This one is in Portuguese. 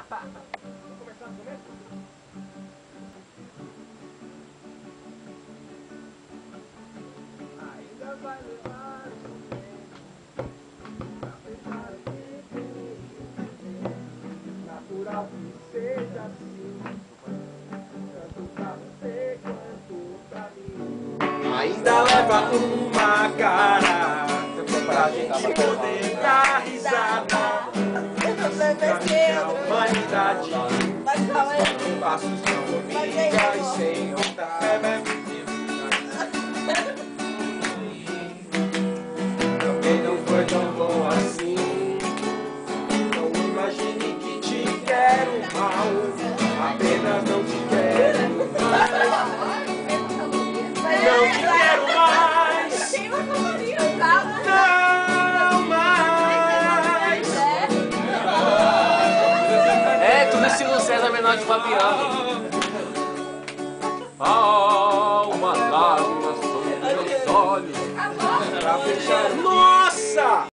começar do começo? Ainda vai levar um tempo pra pensar em viver. Natural que seja assim, tanto pra você quanto pra mim. Ainda leva uma cara pra gente poder dar risada. A humanidade passos de formiga e sem vontade. Também não foi tão bom assim. Não imagine que te quero mal. Apenas não te quero mais. Não te quero mais. Não mais. É, tudo estilo César Menor de Fabiano. Uma lágrima sobre meus olhos. Pra fechar. Nossa!